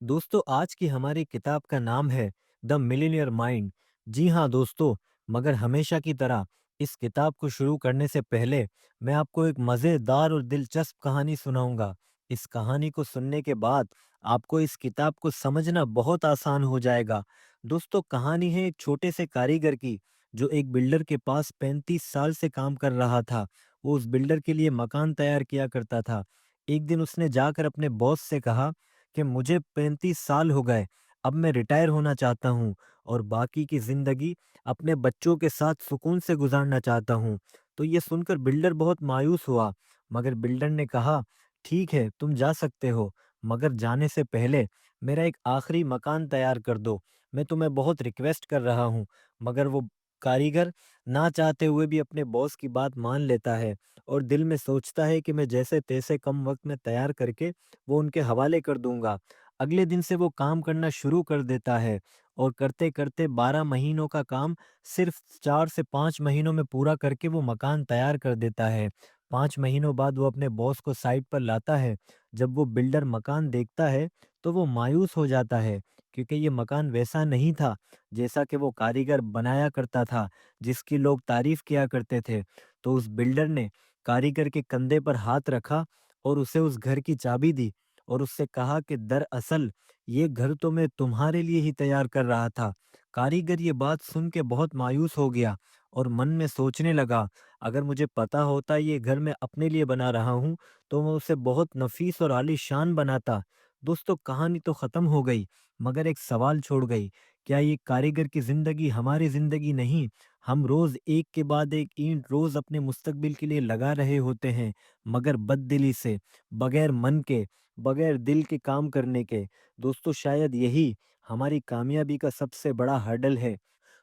दोस्तों, आज की हमारी किताब का नाम है द मिलियनेयर माइंड। जी हाँ दोस्तों, मगर हमेशा की तरह इस किताब को शुरू करने से पहले मैं आपको एक मज़ेदार और दिलचस्प कहानी सुनाऊंगा। इस कहानी को सुनने के बाद आपको इस किताब को समझना बहुत आसान हो जाएगा। दोस्तों, कहानी है एक छोटे से कारीगर की जो एक बिल्डर के पास 35 साल से काम कर रहा था। वो उस बिल्डर के लिए मकान तैयार किया करता था। एक दिन उसने जाकर अपने बॉस से कहा कि मुझे 35 साल हो गए, अब मैं रिटायर होना चाहता हूँ और बाकी की ज़िंदगी अपने बच्चों के साथ सुकून से गुज़ारना चाहता हूँ। तो ये सुनकर बिल्डर बहुत मायूस हुआ, मगर बिल्डर ने कहा, ठीक है, तुम जा सकते हो, मगर जाने से पहले मेरा एक आखिरी मकान तैयार कर दो। मैं तुम्हें बहुत रिक्वेस्ट कर रहा हूँ। मगर वो कारीगर ना चाहते हुए भी अपने बॉस की बात मान लेता है और दिल में सोचता है कि मैं जैसे-तैसे कम वक़्त में तैयार करके वो उनके हवाले कर दूंगा। अगले दिन से वो काम करना शुरू कर देता है और करते-करते 12 महीनों का काम सिर्फ 4 से 5 महीनों में पूरा करके वो मकान तैयार कर देता है। 5 महीनों बाद वो अपने बॉस को साइट पर लाता है। जब वो बिल्डर मकान देखता है, तो वो मायूस हो जाता है क्योंकि ये मकान वैसा नहीं था जैसा कि वो कारीगर बनाया करता था, जिसकी लोग तारीफ किया करते थे। तो उस बिल्डर ने कारीगर के कंधे पर हाथ रखा और उसे उस घर की चाबी दी और उससे कहा कि दरअसल ये घर तो मैं तुम्हारे लिए ही तैयार कर रहा था। कारीगर ये बात सुन के बहुत मायूस हो गया और मन में सोचने लगा, अगर मुझे पता होता ये घर मैं अपने लिए बना रहा हूँ, तो मैं उसे बहुत नफीस और आलीशान बनाता। दोस्तों, कहानी तो खत्म हो गई, मगर एक सवाल छोड़ गई। क्या ये कारीगर की जिंदगी हमारी जिंदगी नहीं? हम रोज एक के बाद एक ईंट रोज अपने मुस्तकबिल के लिए लगा रहे होते हैं, मगर बददिली से, बगैर मन के, बगैर दिल के काम करने के। दोस्तों, शायद यही हमारी कामयाबी का सबसे बड़ा हर्डल है।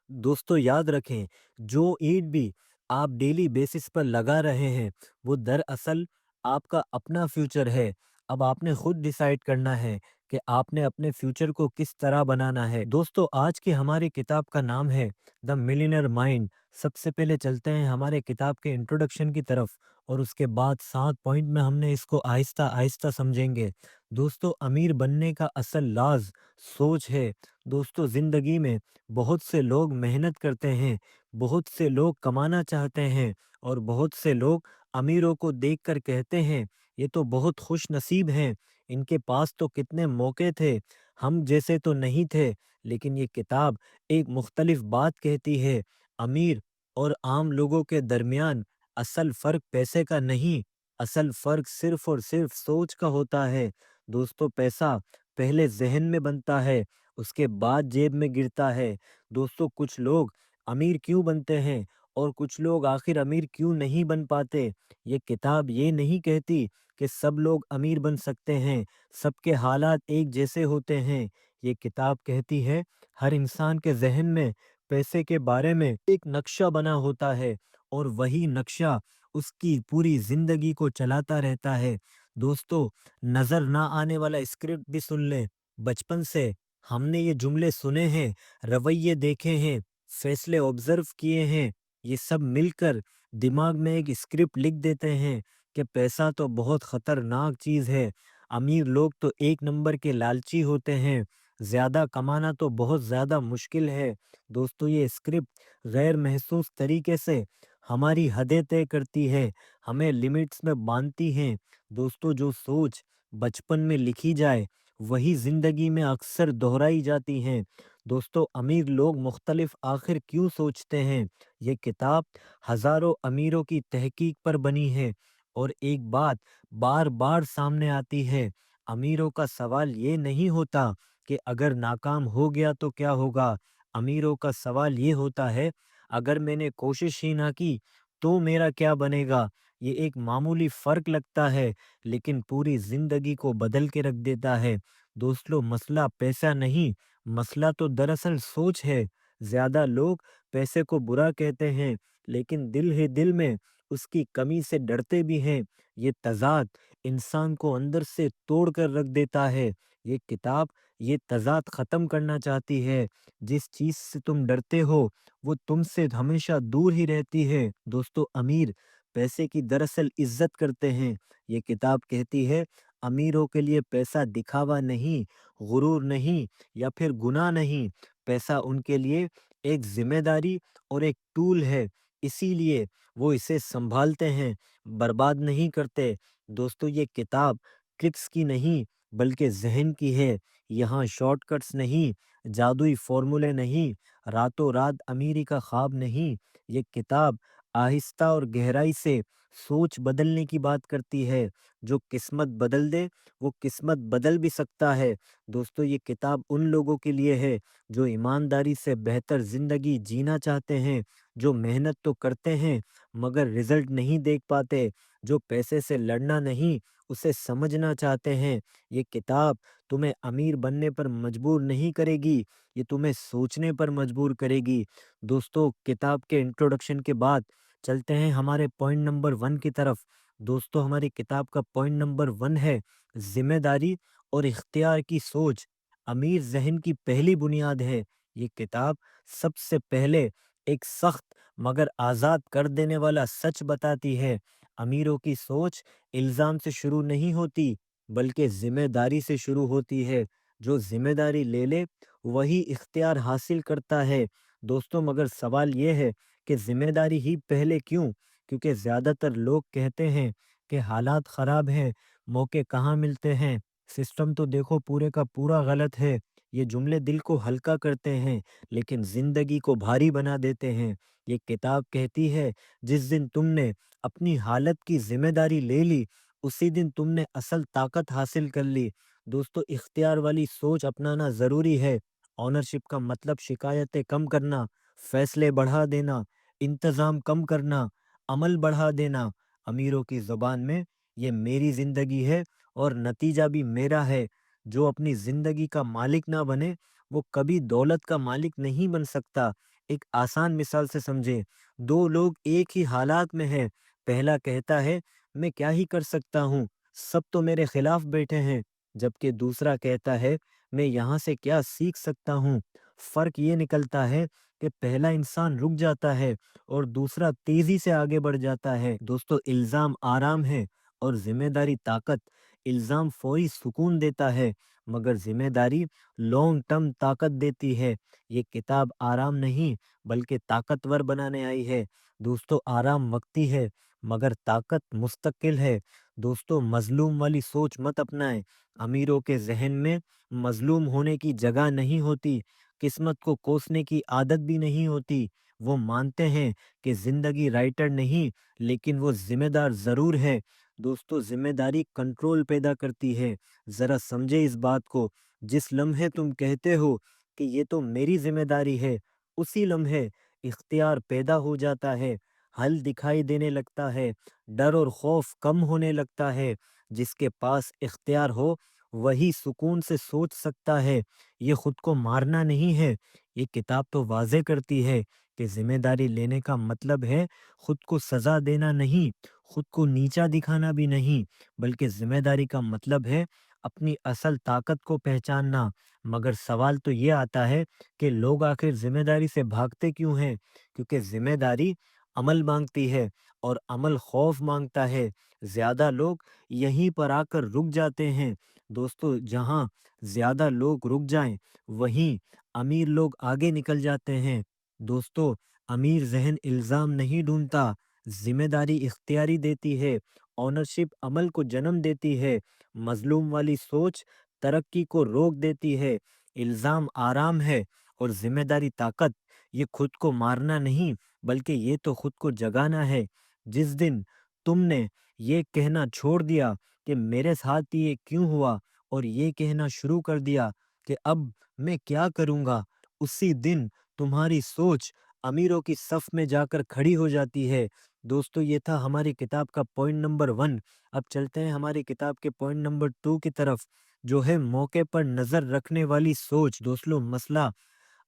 दोस्तों, याद रखें, जो ईंट भी आप डेली बेसिस पर लगा रहे हैं, वो दरअसल आपका अपना फ्यूचर है। अब आपने खुद डिसाइड करना है कि आपने अपने फ्यूचर को किस तरह बनाना है। दोस्तों, आज की हमारी किताब का नाम है द मिलियनेयर माइंड। सबसे पहले चलते हैं हमारे किताब के इंट्रोडक्शन की तरफ और उसके बाद 7 पॉइंट में हमने इसको आहिस्ता आहिस्ता समझेंगे। दोस्तों, अमीर बनने का असल राज सोच है। दोस्तों, जिंदगी में बहुत से लोग मेहनत करते हैं, बहुत से लोग कमाना चाहते हैं और बहुत से लोग अमीरों को देखकर कहते हैं, ये तो बहुत खुश नसीब हैं, इनके पास तो कितने मौके थे, हम जैसे तो नहीं थे। लेकिन ये किताब एक मुख्तलिफ बात कहती है। अमीर और आम लोगों के दरमियान असल फर्क पैसे का नहीं, असल फर्क सिर्फ और सिर्फ सोच का होता है। दोस्तों, पैसा पहले जहन में बनता है, उसके बाद जेब में गिरता है। दोस्तों, कुछ लोग अमीर क्यों बनते हैं और कुछ लोग आखिर अमीर क्यों नहीं बन पाते? ये किताब ये नहीं कहती कि सब लोग अमीर बन सकते हैं, सबके हालात एक जैसे होते हैं। ये किताब कहती है, हर इंसान के ज़हन में पैसे के बारे में एक नक्शा बना होता है और वही नक्शा उसकी पूरी ज़िंदगी को चलाता रहता है। दोस्तों, नज़र ना आने वाला स्क्रिप्ट भी सुन लें। बचपन से हमने ये जुमले सुने हैं, रवैये देखे हैं, फैसले ऑब्जर्व किए हैं। ये सब मिलकर दिमाग में एक स्क्रिप्ट लिख देते हैं कि पैसा तो बहुत खतरनाक चीज है। अमीर लोग तो एक नंबर के लालची होते हैं। ज्यादा कमाना तो बहुत ज्यादा मुश्किल है। दोस्तों, ये स्क्रिप्ट गैर महसूस तरीके से हमारी हदें तय करती है, हमें लिमिट्स में बांधती हैं। दोस्तों, जो सोच बचपन में लिखी जाए वही जिंदगी में अक्सर दोहराई जाती हैं। दोस्तों, अमीर लोग मुख्तलिफ आखिर क्यों सोचते हैं? ये किताब हजारों अमीरों की तहकीक पर बनी है और एक बात बार बार सामने आती है, अमीरों का सवाल ये नहीं होता कि अगर नाकाम हो गया तो क्या होगा। अमीरों का सवाल ये होता है, अगर मैंने कोशिश ही ना की तो मेरा क्या बनेगा। ये एक मामूली फर्क लगता है, लेकिन पूरी जिंदगी को बदल के रख देता है। दोस्तों, मसला पैसा नहीं, मसला तो दरअसल सोच है। ज्यादा लोग पैसे को बुरा कहते हैं, लेकिन दिल ही दिल में उसकी कमी से डरते भी हैं। ये तज़ाद इंसान को अंदर से तोड़ कर रख देता है। ये किताब ये तज़ाद खत्म करना चाहती है। जिस चीज से तुम डरते हो, वो तुमसे हमेशा दूर ही रहती है। दोस्तों, अमीर पैसे की दरअसल इज्जत करते हैं। ये किताब कहती है, امیروں کے لیے پیسہ دکھاوا نہیں، غرور نہیں یا پھر گناہ نہیں، پیسہ ان کے لیے ایک ذمہ داری اور ایک ٹول ہے، اسی لیے وہ اسے سنبھالتے ہیں، برباد نہیں کرتے۔ دوستو یہ کتاب ٹرکس کی نہیں بلکہ ذہن کی ہے، یہاں شارٹ کٹس نہیں، جادوئی فارمولے نہیں، راتوں رات امیری کا خواب نہیں، یہ کتاب آہستہ اور گہرائی سے سوچ بدلنے کی بات کرتی ہے۔ جو قسمت بدل دے وہ قسمت بدل بھی سکتا ہے۔ دوستو یہ کتاب ان لوگوں کے لیے ہے جو ایمانداری سے بہتر زندگی جینا چاہتے ہیں، جو محنت تو کرتے ہیں مگر رزلٹ نہیں دیکھ پاتے، جو پیسے سے لڑنا نہیں اسے سمجھنا چاہتے ہیں۔ یہ کتاب تمہیں امیر بننے پر مجبور نہیں کرے گی، یہ تمہیں سوچنے پر مجبور کرے گی۔ دوستو کتاب کے انٹروڈکشن کے بعد چلتے ہیں ہمارے پوائنٹ نمبر 1 کی طرف۔ دوستو ہماری کتاب کا پوائنٹ نمبر 1 ہے ذمہ داری اور اختیار کی سوچ، امیر ذہن کی پہلی بنیاد ہے۔ یہ کتاب سب سے پہلے ایک سخت مگر آزاد کر دینے والا سچ بتاتی ہے۔ امیروں کی سوچ الزام سے شروع نہیں ہوتی بلکہ ذمہ داری سے شروع ہوتی ہے۔ جو ذمہ داری لے لے وہی اختیار حاصل کرتا ہے۔ دوستوں مگر سوال یہ ہے کہ ذمہ داری ہی پہلے کیوں؟ کیونکہ زیادہ تر لوگ کہتے ہیں کہ حالات خراب ہیں، موقع کہاں ملتے ہیں، سسٹم تو دیکھو پورے کا پورا غلط ہے۔ یہ جملے دل کو ہلکا کرتے ہیں لیکن زندگی کو بھاری بنا دیتے ہیں۔ یہ کتاب کہتی ہے جس دن تم نے اپنی حالت کی ذمہ داری لے لی اسی دن تم نے اصل طاقت حاصل کر لی۔ دوستو اختیار والی سوچ اپنانا ضروری ہے۔ آنرشپ کا مطلب شکایتیں کم کرنا، فیصلے بڑھا دینا، انتظام کم کرنا، عمل بڑھا دینا۔ امیروں کی زبان میں یہ میری زندگی ہے اور نتیجہ بھی میرا ہے۔ جو اپنی زندگی کا مالک نہ بنے وہ کبھی دولت کا مالک نہیں بن سکتا۔ ایک آسان مثال سے سمجھے، دو لوگ ایک ہی حالات میں ہیں، پہلا کہتا ہے میں کیا ہی کر سکتا ہوں، سب تو میرے خلاف بیٹھے ہیں، جبکہ دوسرا کہتا ہے میں یہاں سے کیا سیکھ سکتا ہوں۔ فرق یہ نکلتا ہے کہ پہلا انسان رک جاتا ہے اور دوسرا تیزی سے آگے بڑھ جاتا ہے۔ دوستو الزام آرام ہے اور ذمہ داری طاقت۔ الزام فوری سکون دیتا ہے مگر ذمہ داری لانگ ٹرم طاقت دیتی ہے۔ یہ کتاب آرام نہیں بلکہ طاقتور بنانے آئی ہے۔ دوستو آرام وقتی ہے مگر طاقت مستقل ہے۔ دوستو مظلوم والی سوچ مت اپنائیں۔ امیروں کے ذہن میں مظلوم ہونے کی جگہ نہیں ہوتی، قسمت کو کوسنے کی عادت بھی نہیں ہوتی۔ وہ مانتے ہیں کہ زندگی رائٹر نہیں لیکن وہ ذمہ دار ضرور ہے۔ دوستو ذمہ داری کنٹرول پیدا کرتی ہے۔ ذرا سمجھے اس بات کو، جس لمحے تم کہتے ہو کہ یہ تو میری ذمہ داری ہے اسی لمحے اختیار پیدا ہو جاتا ہے، حل دکھائی دینے لگتا ہے، ڈر اور خوف کم ہونے لگتا ہے۔ جس کے پاس اختیار ہو وہی سکون سے سوچ سکتا ہے، یہ خود کو مارنا نہیں ہے۔ یہ کتاب تو واضح کرتی ہے کہ ذمہ داری لینے کا مطلب ہے خود کو سزا دینا نہیں، خود کو نیچا دکھانا بھی نہیں، بلکہ ذمہ داری کا مطلب ہے اپنی اصل طاقت کو پہچاننا۔ مگر سوال تو یہ آتا ہے کہ لوگ آخر ذمہ داری سے بھاگتے کیوں ہیں؟ کیونکہ ذمہ داری عمل مانگتی ہے اور عمل خوف مانگتا ہے۔ زیادہ لوگ یہیں پر آ کر رک جاتے ہیں۔ دوستو جہاں زیادہ لوگ رک جائیں وہیں امیر لوگ آگے نکل جاتے ہیں۔ دوستو امیر ذہن الزام نہیں ڈھونڈتا، ذمہ داری اختیاری دیتی ہے، اونرشپ عمل کو جنم دیتی ہے، مظلوم والی سوچ ترقی کو روک دیتی ہے۔ الزام آرام ہے اور ذمہ داری طاقت۔ یہ خود کو مارنا نہیں بلکہ یہ تو خود کو جگانا ہے۔ جس دن تم نے یہ کہنا چھوڑ دیا کہ میرے ساتھ یہ کیوں ہوا اور یہ کہنا شروع کر دیا کہ اب میں کیا کروں گا، اسی دن تمہاری سوچ امیروں کی صف میں جا کر کھڑی ہو جاتی ہے۔ دوستو یہ تھا ہماری کتاب کا پوائنٹ نمبر 1۔ اب چلتے ہیں ہماری کتاب کے پوائنٹ نمبر 2 کی طرف، جو ہے موقع پر نظر رکھنے والی سوچ۔ دوستو مسئلہ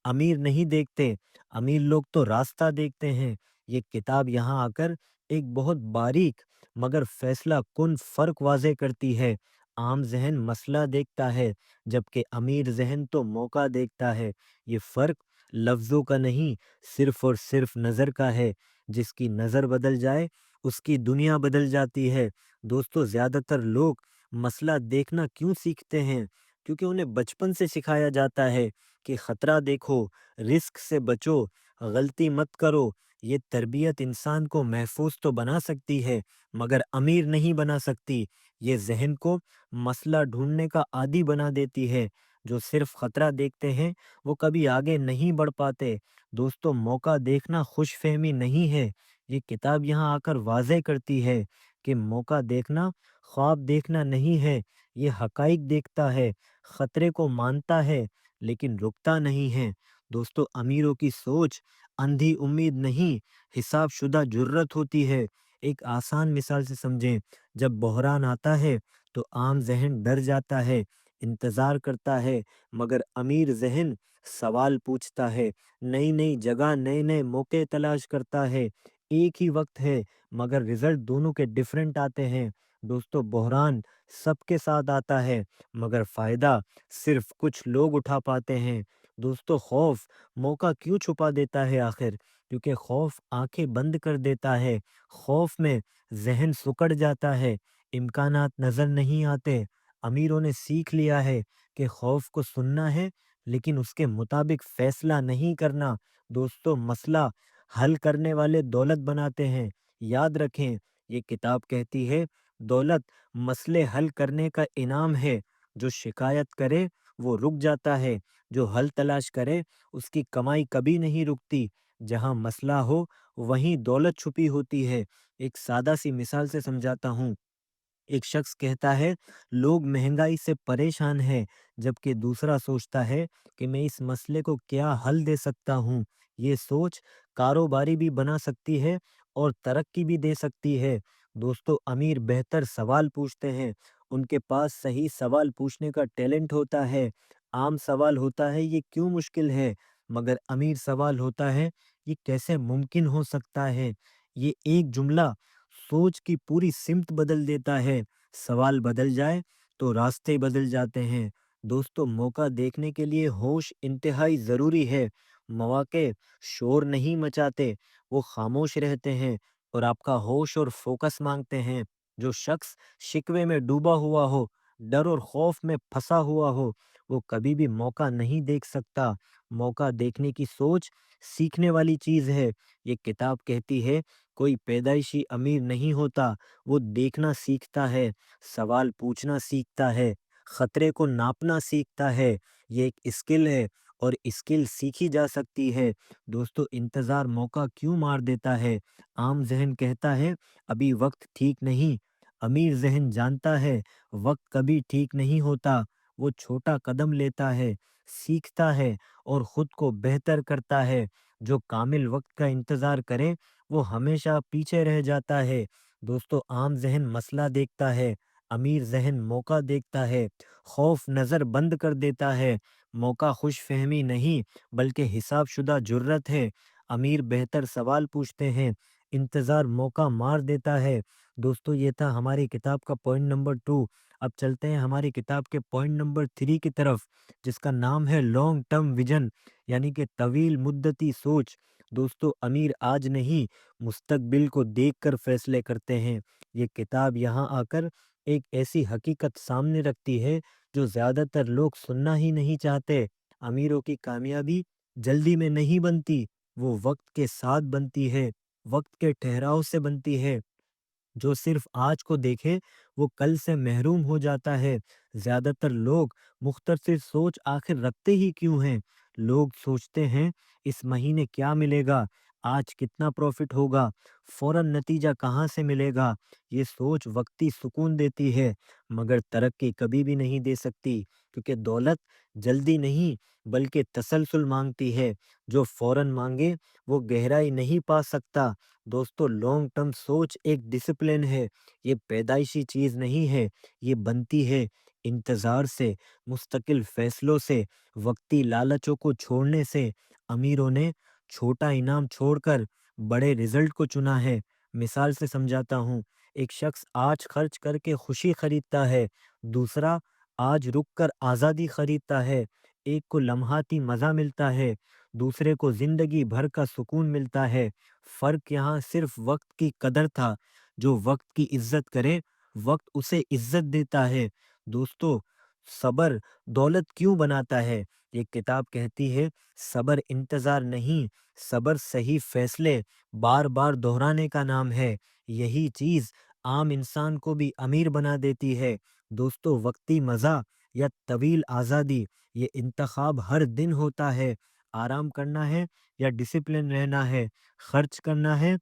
امیر نہیں دیکھتے، امیر لوگ تو راستہ دیکھتے ہیں۔ یہ کتاب یہاں آ کر ایک بہت باریک مگر فیصلہ کن فرق واضح کرتی ہے۔ عام ذہن مسئلہ دیکھتا ہے جبکہ امیر ذہن تو موقع دیکھتا ہے۔ یہ فرق لفظوں کا نہیں صرف اور صرف نظر کا ہے۔ جس کی نظر بدل جائے اس کی دنیا بدل جاتی ہے۔ دوستو زیادہ تر لوگ मसला देखना क्यों सीखते हैं? क्योंकि उन्हें बचपन से सिखाया जाता है कि खतरा देखो, रिस्क से बचो, गलती मत करो। ये तरबियत इंसान को महफूज तो बना सकती है, मगर अमीर नहीं बना सकती। ये ज़हन को मसला ढूँढने का आदी बना देती है। जो सिर्फ़ खतरा देखते हैं, वो कभी आगे नहीं बढ़ पाते। दोस्तों, मौका देखना खुशफ़हमी नहीं है। ये किताब यहाँ आकर वाज़ेह करती है कि मौका देखना ख्वाब देखना नहीं है, ये हकाइक देखता है, खतरे को मानता है, लेकिन रुकता नहीं है। दोस्तों, अमीरों की सोच अंधी उम्मीद नहीं, हिसाब शुदा जुर्रत होती है। एक आसान मिसाल से समझें, जब बहरान आता है, तो आम ज़हन डर जाता है, इंतज़ार करता है, मगर अमीर ज़हन सवाल पूछता है, नई-नई जगह, नए-नए मौके तलाश करता है। एक ही वक़्त है, मगर रिज़ल्ट दोनों के डिफरेंट आते हैं। दोस्तों, बहरान सबके साथ आता है, मगर फ़ायदा सिर्फ़ कुछ लोग उठा पाते हैं। दोस्तों, खौफ़ मौका क्यों छुपा देता है आखिर? क्योंकि खौफ़ आँखें बंद कर देता है। खौफ़ में ज़हन सिकुड़ जाता है, इम्कानात नज़र नहीं आते। अमीरों ने सीख लिया है कि खौफ़ को सुनना है, लेकिन उसके मुताबिक फ़ैसला नहीं करना। दोस्तों, मसला हल करने वाले दौलत बनाते हैं। याद रखें, ये किताब कहती है, दौलत मसले हल करने का इनाम है। जो शिकायत करे वो रुक जाता है, जो हल तलाश करे उसकी कमाई कभी नहीं रुकती। जहाँ मसला हो वहीं दौलत छुपी होती है। एक सादा सी मिसाल से समझाता हूँ। एक शख्स कहता है, लोग महंगाई से परेशान हैं, जबकि दूसरा सोचता है कि मैं इस मसले को क्या हल दे सकता हूँ। ये सोच कारोबारी भी बना सकती है और तरक्की भी दे सकती है। दोस्तों, अमीर बेहतर सवाल पूछते हैं, उनके पास सही सवाल पूछने का टैलेंट होता है। आम सवाल होता है, ये क्यों मुश्किल है, मगर अमीर सवाल होता है, ये कैसे मुमकिन हो सकता है। ये एक जुमला सोच की पूरी सिमत बदल देता है। सवाल बदल जाए तो रास्ते बदल जाते हैं। दोस्तों, मौका देखने के लिए होश इंतहाई ज़रूरी है। मौके शोर नहीं मचाते, वो खामोश रहते हैं और आपका होश और फोकस मांगते हैं। जो शख्स शिकवे में डूबा हुआ हो, डर और खौफ में फंसा हुआ हो, वो कभी भी मौका नहीं देख सकता। मौका देखने की सोच सीखने वाली चीज़ है। ये किताब कहती है, कोई पैदाइशी अमीर नहीं होता, वो देखना सीखता है, सवाल पूछना सीखता है, खतरे को नापना सीखता है। ये एक स्किल है और स्किल सीखी जा सकती है। दोस्तों, इंतज़ार मौका क्यों मार देता है? आम ज़हन कहता है, अभी वक्त ठीक नहीं। अमीर ज़हन जानता है, वक्त कभी ठीक नहीं होता। वो छोटा कदम लेता है, सीखता है और खुद को बेहतर करता है। जो कामिल वक्त का इंतज़ार करे, वो हमेशा पीछे रह जाता है। दोस्तों, आम ज़हन मसला देखता है, अमीर ज़हन मौका देखता है। खौफ नज़र बंद कर देता है, मौका खुशफ़हमी नहीं बल्कि हिसाब शुदा जुर्रत है। अमीर बेहतर सवाल पूछते हैं, इंतज़ार मौका मार देता है। दोस्तों, ये था हमारी किताब का पॉइंट नंबर 2। अब चलते हैं हमारी किताब के पॉइंट नंबर 3 की तरफ, जिसका नाम है लॉन्ग टर्म विज़न, यानी कि तवील मुद्दती सोच। दोस्तों, अमीर आज नहीं, मुस्तकबिल को देखकर फैसले करते हैं। ये किताब यहाँ आकर एक ऐसी हकीकत सामने रखती है जो ज़्यादातर लोग सुनना ही नहीं चाहते। अमीरों की कामयाबी जल्दी में नहीं बनती, वो वक्त के साथ बनती है, वक्त के ठहराव से बनती है। जो सिर्फ आज को देखे वो कल से महरूम हो जाता है। ज्यादातर लोग मुख्तसर सोच आखिर रखते ही क्यों हैं? लोग सोचते हैं, इस महीने क्या मिलेगा, आज कितना प्रॉफिट होगा, फौरन नतीजा कहाँ से मिलेगा। ये सोच वक्ती सुकून देती है, मगर तरक्की कभी भी नहीं दे सकती, क्योंकि दौलत जल्दी नहीं बल्कि तसलसल मांगती है। जो फौरन मांगे वो गहराई नहीं पा सकता। दोस्तों, लॉन्ग टर्म सोच एक डिसिप्लिन है, ये पैदाइशी चीज़ नहीं है, ये बनती है इंतज़ार से, मुस्तकिल फैसलों से, वक्ती लालचों को छोड़ने से। अमीरों ने छोटा इनाम छोड़कर बड़े रिजल्ट को चुना है। मिसाल से समझाता हूँ, एक शख्स आज खर्च करके खुशी खरीदता है, दूसरा आज रुक कर आज़ादी खरीदता है। एक को लम्हाती मज़ा मिलता है, दूसरे को जिंदगी भर का सुकून मिलता है। फर्क यहाँ सिर्फ वक्त की कदर था। जो वक्त की इज्जत करे वक्त उसे इज्जत देता है। दोस्तों, सबर दौलत क्यों बनाता है? ये किताब कहती है, सबर इंतजार नहीं, सबर सही फैसले बार बार दोहराने का नाम है। यही चीज आम इंसान को भी अमीर बना देती है। दोस्तों, वक्ती मजा या तवील आजादी, ये इंतखाब हर दिन होता है। आराम करना है या डिसिप्लिन रहना है, खर्च करना है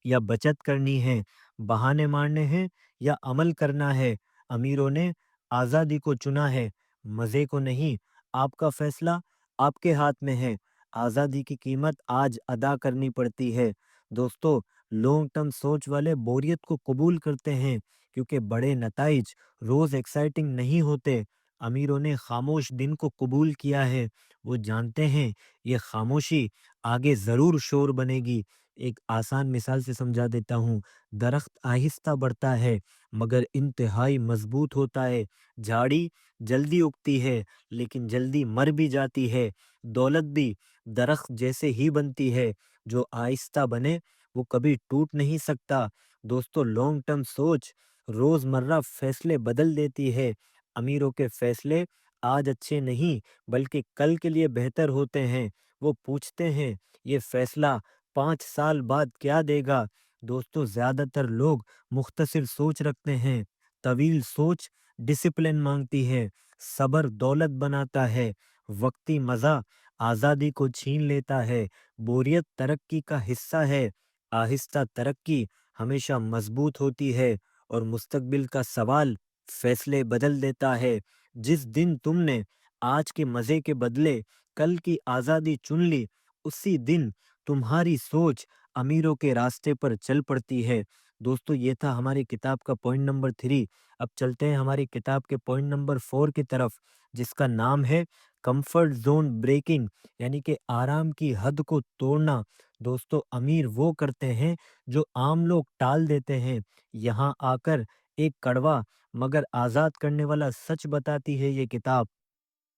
या बचत करनी है, बहाने मारने हैं या अमल करना है। अमीरों ने आजादी को चुना है, मजे को नहीं। आपका फैसला आपके हाथ में है। आजादी की कीमत आज अदा करनी पड़ती है। दोस्तों, लॉन्ग टर्म सोच वाले बोरियत को कबूल करते हैं, क्योंकि बड़े नताइज रोज एक्साइटिंग नहीं होते। अमीरों ने खामोश दिन को कबूल किया है। वो जानते हैं ये खामोशी आगे जरूर शोर बनेगी। एक आसान मिसाल से समझा देता हूँ। दरख्त आहिस्ता बढ़ता है मगर इंतहाई मजबूत होता है। झाड़ी जल्दी उगती है लेकिन जल्दी मर भी जाती है। दौलत भी दरख्त जैसे ही बनती है, जो आहिस्ता बने वो कभी टूट नहीं सकता। दोस्तों, लॉन्ग टर्म सोच रोजमर्रा फैसले बदल देती है। अमीरों के फैसले आज अच्छे नहीं बल्कि कल के लिए बेहतर होते हैं। वो पूछते हैं, ये फैसला 5 साल बाद क्या देगा? दोस्तों, ज्यादातर लोग मुख्तसिर सोच रखते हैं। तवील सोच डिसिप्लिन मांगती है। सबर दौलत बनाता है। वक्ती मजा आजादी को छीन लेता है। बोरियत तरक्की का हिस्सा है। आहिस्ता तरक्की हमेशा मजबूत होती है। और मुस्तकबिल का सवाल फैसले बदल देता है। जिस दिन तुमने आज के मजे के बदले कल की आजादी चुन ली, उसी दिन तुम्हारी सोच अमीरों के रास्ते पर चल पड़ती है। दोस्तों, ये था हमारी किताब का पॉइंट नंबर 3। अब चलते हैं हमारी किताब के पॉइंट नंबर 4 की तरफ, जिसका नाम है कंफर्ट जोन ब्रेकिंग, यानी कि आराम की हद को तोड़ना। दोस्तों, अमीर वो करते हैं जो आम लोग टाल देते हैं। यहाँ आकर एक कड़वा मगर आजाद करने वाला सच बताती है ये किताब।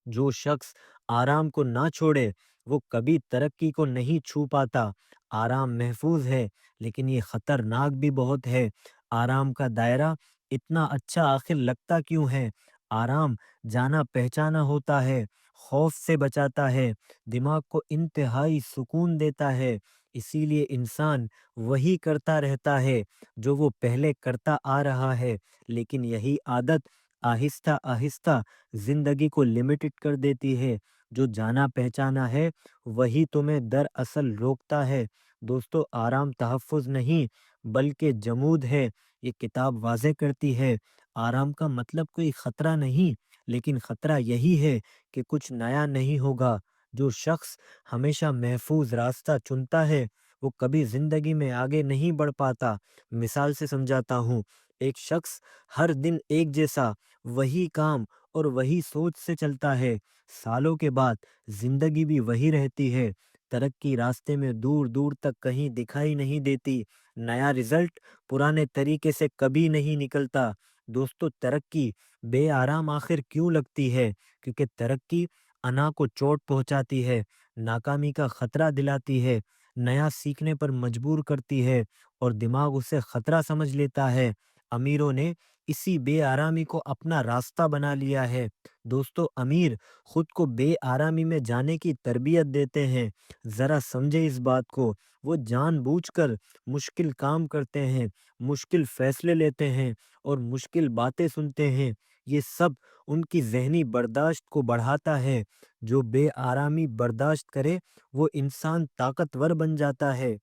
जो शख्स आराम को ना छोड़े वो कभी तरक्की को नहीं छू पाता। आराम महफूज है लेकिन ये खतरनाक भी बहुत है। आराम का दायरा इतना अच्छा आखिर लगता क्यों है? आराम जाना पहचाना होता है, खौफ से बचाता है, दिमाग को इंतहाई सुकून देता है। इसीलिए इंसान वही करता रहता है जो वो पहले करता आ रहा है। लेकिन यही आदत आहिस्ता आहिस्ता जिंदगी को लिमिटेड कर देती है। जो जाना पहचाना है वही तुम्हें दरअसल रोकता है। दोस्तों, आराम तहफ़्फ़ुज़ नहीं बल्कि जमूद है। ये किताब वाज़ेह करती है, आराम का मतलब कोई खतरा नहीं, लेकिन खतरा यही है कि कुछ नया नहीं होगा। जो शख्स हमेशा महफूज रास्ता चुनता है वो कभी जिंदगी में आगे नहीं बढ़ पाता। मिसाल से समझाता हूँ। एक शख्स हर दिन एक जैसा वही काम और वही सोच से चलता है, सालों के बाद जिंदगी भी वही रहती है। तरक्की रास्ते में दूर दूर तक कहीं दिखाई नहीं देती। नया रिजल्ट पुराने तरीके से कभी नहीं निकलता। दोस्तों, तरक्की बेआराम आखिर क्यों लगती है? क्योंकि तरक्की अना को चोट पहुंचाती है, नाकामी का खतरा दिलाती है, नया सीखने पर मजबूर करती है और दिमाग उसे खतरा समझ लेता है। अमीरों ने इसी बेआरामी को अपना रास्ता बना लिया है। दोस्तों, अमीर खुद को बेआरामी में जाने की तरबियत देते हैं। जरा समझे इस बात को। वो जानबूझकर मुश्किल काम करते हैं, मुश्किल फैसले लेते हैं और मुश्किल बातें सुनते हैं। ये सब उनकी जहनी बर्दाश्त को बढ़ाता है। जो बेआरामी बर्दाश्त करे वो इंसान ताकतवर बन जाता है।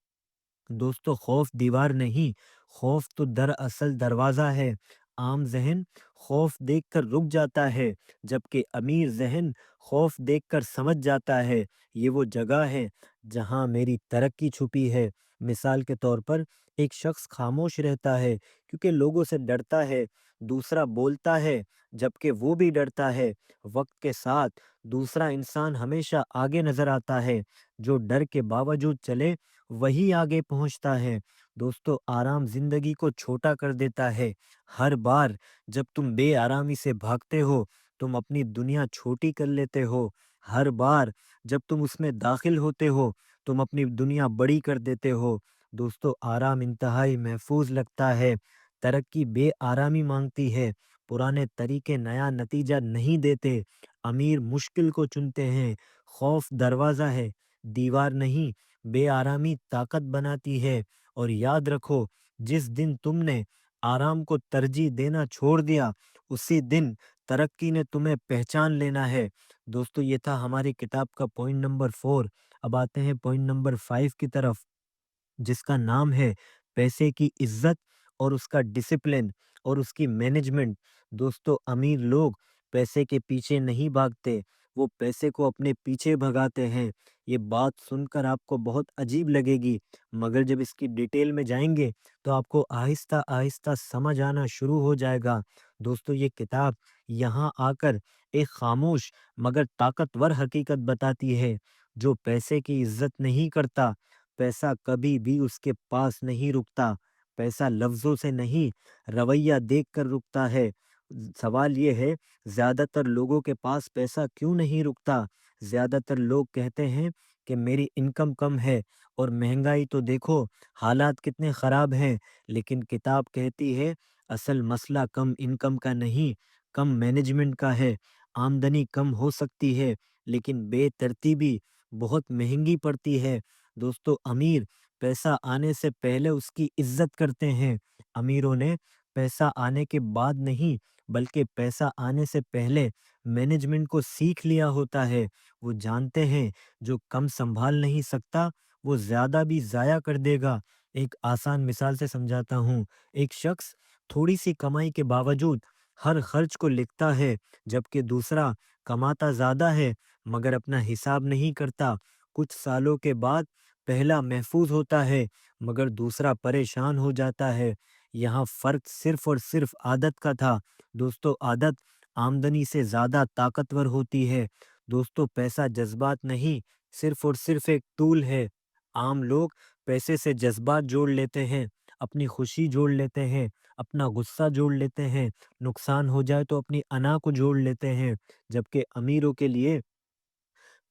दोस्तों, खौफ दीवार नहीं, खौफ तो दरअसल दरवाजा है। आम जहन खौफ देखकर रुक जाता है, जबकि अमीर जहन खौफ देखकर समझ जाता है ये वो जगह है जहां मेरी तरक्की छुपी है। मिसाल के तौर पर, एक शख्स खामोश रहता है क्योंकि लोगों से डरता है। दूसरा बोलता है जबकि वो भी डरता है। वक्त के साथ दूसरा इंसान हमेशा आगे नजर आता है। जो डर के बावजूद चले वही आगे पहुंचता है। दोस्तों, आराम जिंदगी को छोटा कर देता है। हर बार जब तुम बेआरामी से भागते हो, तुम अपनी दुनिया छोटी कर लेते हो। हर बार जब तुम उसमें दाखिल होते हो, तुम अपनी दुनिया बड़ी कर देते हो। दोस्तों, आराम इंतहाई महफूज लगता है, तरक्की बेआरामी मांगती है, पुराने तरीके नया नतीजा नहीं देते। अमीर मुश्किल को चुनते हैं, खौफ दरवाज़ा है, दीवार नहीं। बेआरामी ताकत बनाती है। और याद रखो, जिस दिन तुमने आराम को तरजीह देना छोड़ दिया, उसी दिन तरक्की ने तुम्हें पहचान लेना है। दोस्तों, ये था हमारी किताब का पॉइंट नंबर 4। अब आते हैं पॉइंट नंबर 5 की तरफ, जिसका नाम है पैसे की इज्जत और उसका डिसिप्लिन और उसकी मैनेजमेंट। दोस्तों, अमीर लोग पैसे के पीछे नहीं भागते, वो पैसे को अपने पीछे भगाते हैं। ये बात सुनकर आपको बहुत अजीब लगेगी, मगर जब इसकी डिटेल में जाएंगे तो आपको आहिस्ता आहिस्ता समझ आना शुरू हो जाएगा। दोस्तों, ये किताब यहाँ आकर एक खामोश मगर ताकतवर हकीकत बताती है। जो पैसे की इज्जत नहीं करता, पैसा कभी भी उसके पास नहीं रुकता। पैसा लफ्ज़ों से नहीं, रवैया देखकर रुकता है। सवाल ये है, ज़्यादातर लोगों के पास पैसा क्यों नहीं रुकता? ज़्यादातर लोग कहते हैं कि मेरी इनकम कम है और महँगाई तो देखो, हालात कितने ख़राब हैं। लेकिन किताब कहती है, असल मसला कम इनकम का नहीं, कम मैनेजमेंट का है। आमदनी कम हो सकती है, लेकिन बेतरतीबी बहुत महँगी पड़ती है। दोस्तों, अमीर पैसा आने से पहले उसकी इज्जत करते हैं। अमीरों ने पैसा आने के बाद नहीं, बल्कि पैसा आने से पहले मैनेजमेंट को सीख लिया होता है। वो जानते हैं, जो कम संभाल नहीं सकता, वो ज्यादा भी जाया कर देगा। एक आसान मिसाल से समझाता हूँ। एक शख्स थोड़ी सी कमाई के बावजूद हर खर्च को लिखता है, जबकि दूसरा कमाता ज्यादा है मगर अपना हिसाब नहीं करता। कुछ सालों के बाद पहला महफूज होता है, मगर दूसरा परेशान हो जाता है। यहाँ फर्क सिर्फ और सिर्फ आदत का था। दोस्तों, आदत आमदनी से ज्यादा ताकतवर होती है। दोस्तों, पैसा जज्बात नहीं, सिर्फ और सिर्फ एक टूल है। आम लोग पैसे से जज्बात जोड़ लेते हैं, अपनी खुशी जोड़ लेते हैं, अपना गुस्सा जोड़ लेते हैं, नुकसान हो जाए तो अपनी अना को जोड़ लेते हैं। जबकि अमीरों के लिए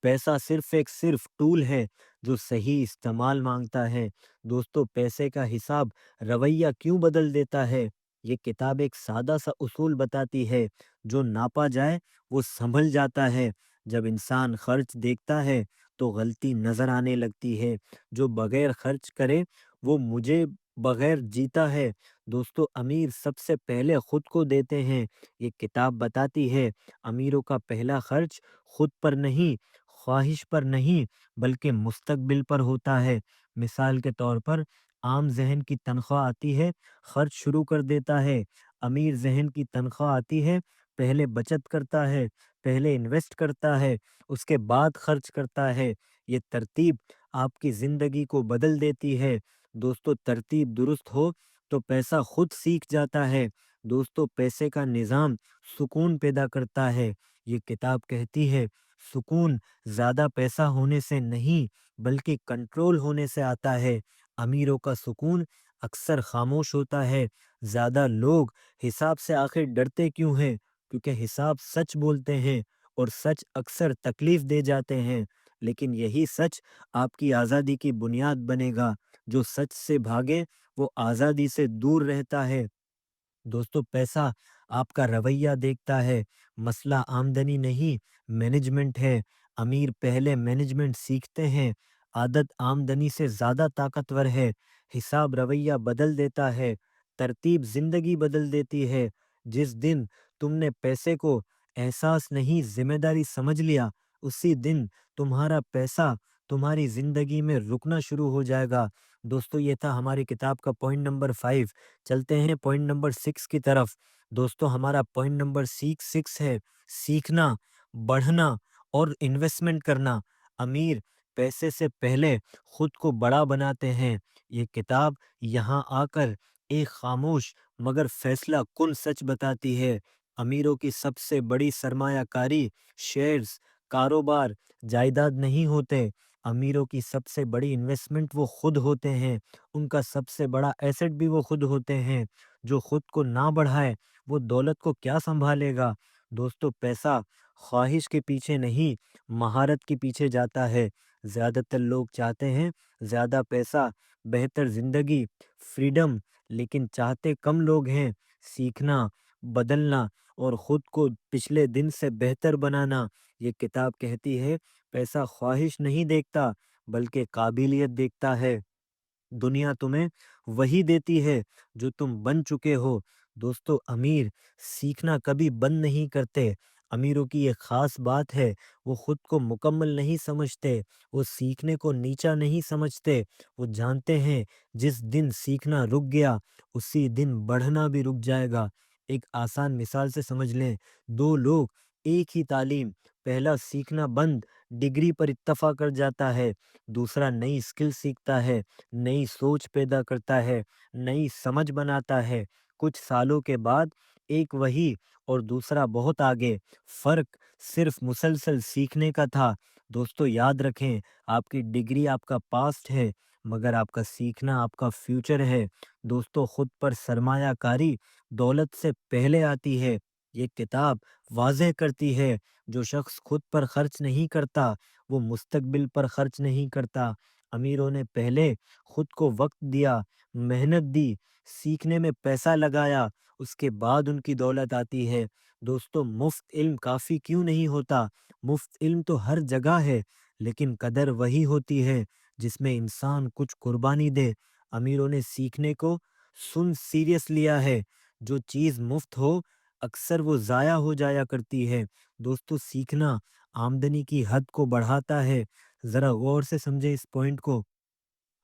पैसा सिर्फ टूल है जो सही इस्तेमाल मांगता है। दोस्तों, पैसे का हिसाब रवैया क्यों बदल देता है? ये किताब एक सादा सा उसूल बताती है, जो नापा जाए वो संभल जाता है। जब इंसान खर्च देखता है तो गलती नजर आने लगती है। जो बगैर खर्च करे वो मुझे बगैर जीता है। दोस्तों, अमीर सबसे पहले खुद को देते हैं। ये किताब बताती है, अमीरों का पहला खर्च खुद पर नहीं, ख्वाहिश पर नहीं, बल्कि मुस्तकबिल पर होता है। मिसाल के तौर पर, आम ज़हन की तनख्वाह आती है, खर्च शुरू कर देता है। अमीर ज़हन की तनख्वाह आती है, पहले बचत करता है, पहले इन्वेस्ट करता है, उसके बाद खर्च करता है। ये तरतीब आपकी ज़िंदगी को बदल देती है। दोस्तों, तरतीब दुरुस्त हो तो पैसा खुद सीख जाता है। दोस्तों, पैसे का निज़ाम सुकून पैदा करता है। ये किताब कहती है, सुकून ज्यादा पैसा होने से नहीं, बल्कि कंट्रोल होने से आता है। अमीरों का सुकून अक्सर खामोश होता है। ज्यादा लोग हिसाब से आखिर डरते क्यों हैं? क्योंकि हिसाब सच बोलते हैं और सच अक्सर तकलीफ दे जाते हैं। लेकिन यही सच आपकी आजादी की बुनियाद बनेगा। जो सच से भागे वो आजादी से दूर रहता है। दोस्तों, पैसा आपका रवैया देखता है। मसला आमदनी नहीं, मैनेजमेंट है। अमीर पहले मैनेजमेंट सीखते हैं। आदत आमदनी से ज्यादा ताकतवर है। हिसाब रवैया बदल देता है। तरतीब जिंदगी बदल देती है। जिस दिन तुमने पैसे को एहसास नहीं, जिम्मेदारी समझ लिया, उसी दिन तुम्हारा पैसा तुम्हारी जिंदगी में रुकना शुरू हो जाएगा। दोस्तों, ये था हमारी किताब का पॉइंट नंबर 5। चलते हैं पॉइंट नंबर 6 की तरफ। दोस्तों, हमारा पॉइंट नंबर 6 है सीखना, बढ़ना और इन्वेस्टमेंट करना। अमीर पैसे से पहले खुद को बड़ा बनाते हैं। ये किताब यहाँ आकर एक खामोश मगर फैसला कुन सच बताती है। अमीरों की सबसे बड़ी सरमायाकारी शेयर्स, कारोबार, जायदाद नहीं होते। अमीरों की सबसे बड़ी इन्वेस्टमेंट वो खुद होते हैं। उनका सबसे बड़ा एसेट भी वो खुद होते हैं। जो खुद को ना बढ़ाए, वो दौलत को क्या संभालेगा? दोस्तों, पैसा ख्वाहिश के पीछे नहीं, महारत के पीछे जाता है। ज्यादातर लोग चाहते हैं ज्यादा पैसा, बेहतर जिंदगी, फ्रीडम, लेकिन चाहते कम लोग हैं। सीखना, बदलना और खुद को पिछले दिन से बेहतर बनाना। ये किताब कहती है, पैसा ख्वाहिश नहीं देखता, बल्कि काबिलियत देखता है। दुनिया तुम्हें वही देती है जो तुम बन चुके हो। दोस्तों, अमीर सीखना कभी बंद नहीं करते। अमीरों की एक खास बात है, वो खुद को मुकम्मल नहीं समझते, वो सीखने को नीचा नहीं समझते। वो जानते हैं जिस दिन सीखना रुक गया, उसी दिन बढ़ना भी रुक जाएगा। एक आसान मिसाल से समझ लें, दो लोग, एक ही तालीम, पहला सीखना बंद, डिग्री पर इत्तफा कर जाता है। दूसरा नई स्किल सीखता है, नई सोच पैदा करता है, नई समझ बनाता है। कुछ सालों के बाद एक वही और दूसरा बहुत आगे। फर्क सिर्फ मुसलसल सीखने का था। दोस्तों, याद रखें, आपकी डिग्री आपका पास्ट है, मगर आपका सीखना आपका फ्यूचर है। दोस्तों, खुद पर सरमायाकारी दौलत से पहले आती है। ये किताब वाज़ेह करती है, जो शख्स खुद पर खर्च नहीं करता, वो मुस्तकबिल पर खर्च नहीं करता। अमीरों ने पहले खुद को वक्त दिया, मेहनत दी, सीखने में पैसा लगाया, उसके बाद उनकी दौलत आती है। दोस्तों, मुफ्त इल्म काफ़ी क्यों नहीं होता? मुफ्त इल्म तो हर जगह है, लेकिन कदर वही होती है जिसमें इंसान कुछ कुर्बानी दे। अमीरों ने सीखने को सुन सीरियस लिया है। जो चीज़ मुफ्त हो, अक्सर वो ज़ाया हो जाया करती है। दोस्तों, सीखना आमदनी की हद को बढ़ाता है। ज़रा गौर से समझे इस पॉइंट को।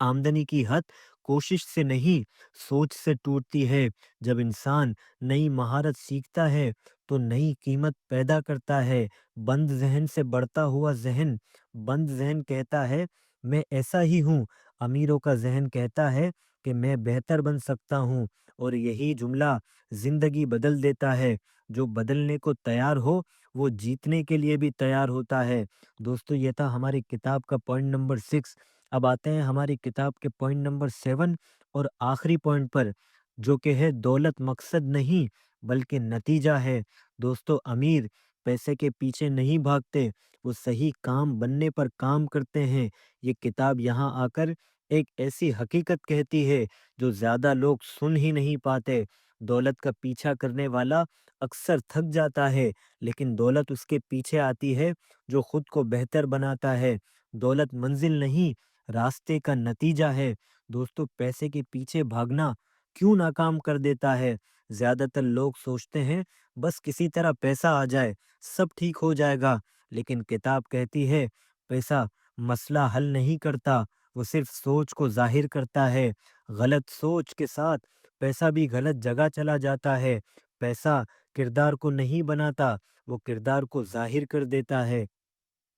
आमदनी की हद कोशिश से नहीं, सोच से टूटती है। जब इंसान नई महारत सीखता है, तो नई कीमत पैदा करता है। बंद जहन से बढ़ता हुआ जहन। बंद जहन कहता है, मैं ऐसा ही हूँ। अमीरों का जहन कहता है कि मैं बेहतर बन सकता हूँ। और यही जुमला जिंदगी बदल देता है। जो बदलने को तैयार हो, वो जीतने के लिए भी तैयार होता है। दोस्तों, ये था हमारी किताब का पॉइंट नंबर 6। अब आते हैं हमारी किताब के पॉइंट नंबर 7 और आखिरी पॉइंट पर, जो कि है दौलत मकसद नहीं, बल्कि नतीजा है। दोस्तों, अमीर पैसे के पीछे नहीं भागते, वो सही काम बनने पर काम करते हैं। ये किताब यहाँ आकर एक ऐसी हकीकत कहती है जो ज्यादा लोग सुन ही नहीं पाते। दौलत का पीछा करने वाला अक्सर थक जाता है, लेकिन दौलत उसके पीछे आती है जो खुद को बेहतर बनाता है। दौलत मंजिल नहीं, रास्ते का नतीजा है। दोस्तों, पैसे के पीछे भागना क्यों नाकाम कर देता है? ज्यादातर लोग सोचते हैं, बस किसी तरह पैसा आ जाए, सब ठीक हो जाएगा। लेकिन किताब कहती है, पैसा मसला हल नहीं करता, वो सिर्फ सोच को जाहिर करता है। गलत सोच के साथ पैसा भी गलत जगह चला जाता है। पैसा किरदार को नहीं बनाता, वो किरदार को जाहिर कर देता है।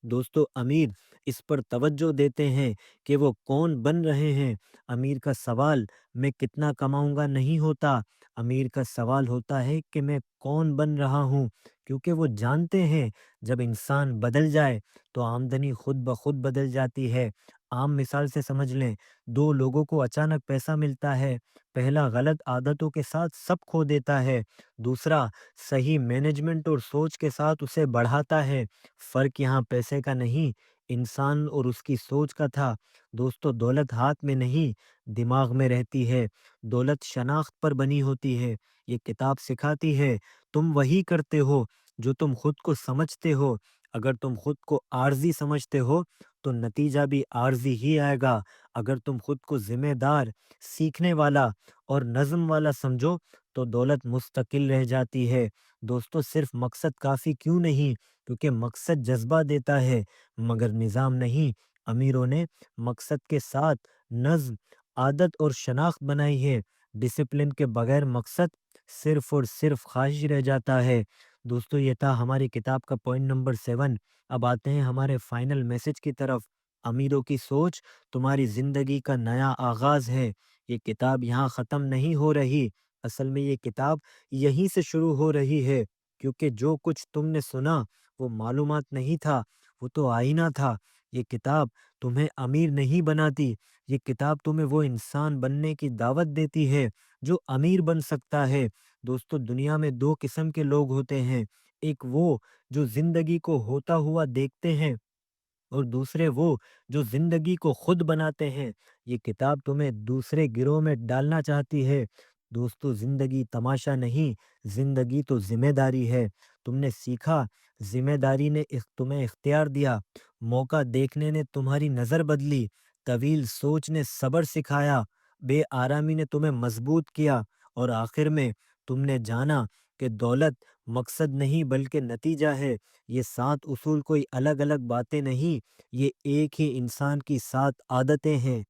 दोस्तों, अमीर इस पर तवज्जो देते हैं कि वो कौन बन रहे हैं। अमीर का सवाल मैं कितना कमाऊंगा नहीं होता। अमीर का सवाल होता है कि मैं कौन बन रहा हूँ, क्योंकि वो जानते हैं जब इंसान बदल जाए तो आमदनी खुद ब खुद बदल जाती है। आम मिसाल से समझ लें, दो लोगों को अचानक पैसा मिलता है। पहला गलत आदतों के साथ सब खो देता है, दूसरा सही मैनेजमेंट और सोच के साथ उसे बढ़ाता है। फर्क यहाँ पैसे का नहीं, इंसान और उसकी सोच का था। दोस्तों, दौलत हाथ में नहीं, दिमाग में रहती है। दौलत शनाख्त पर बनी होती है। ये किताब सिखाती है, तुम वही करते हो जो तुम खुद को समझते हो। अगर तुम खुद को आर्जी समझते हो, तो नतीजा भी आर्जी ही आएगा। अगर तुम खुद को जिम्मेदार, सीखने वाला और नज्म वाला समझो, तो दौलत मुस्तकिल रह जाती है। दोस्तों, सिर्फ मकसद काफी क्यों नहीं? क्योंकि मकसद जज्बा देता है, मगर निज़ाम नहीं। अमीरों ने मकसद के साथ नज़्म, आदत और शनाख्त बनाई है। डिसिप्लिन के बगैर मकसद सिर्फ और सिर्फ ख्वाहिश रह जाता है। दोस्तों, ये था हमारी किताब का पॉइंट नंबर 7। अब आते हैं हमारे फाइनल मैसेज की तरफ। अमीरों की सोच तुम्हारी जिंदगी का नया आगाज है। ये किताब यहाँ ख़त्म नहीं हो रही, असल में ये किताब यहीं से शुरू हो रही है। क्योंकि जो कुछ तुमने सुना, वो मालूमात नहीं था, वो तो आईना था। ये किताब तुम्हें अमीर नहीं बनाती, ये किताब तुम्हें वो इंसान बनने की दावत देती है जो अमीर बन सकता है। दोस्तों, दुनिया में दो किस्म के लोग होते हैं। एक वो जो जिंदगी को होता हुआ देखते हैं, اور دوسرے وہ جو زندگی کو خود بناتے ہیں۔ یہ کتاب تمہیں دوسرے گروہ میں ڈالنا چاہتی ہے۔ دوستو، زندگی تماشا نہیں، زندگی تو ذمہ داری ہے۔ تم نے سیکھا، ذمہ داری نے تمہیں اختیار دیا، موقع دیکھنے نے تمہاری نظر بدلی، طویل سوچ نے صبر سکھایا، بے آرامی نے تمہیں مضبوط کیا، اور آخر میں تم نے جانا کہ دولت مقصد نہیں بلکہ نتیجہ ہے۔ یہ 7 اصول کوئی الگ الگ باتیں نہیں، یہ ایک ہی انسان کی 7 عادتیں ہیں۔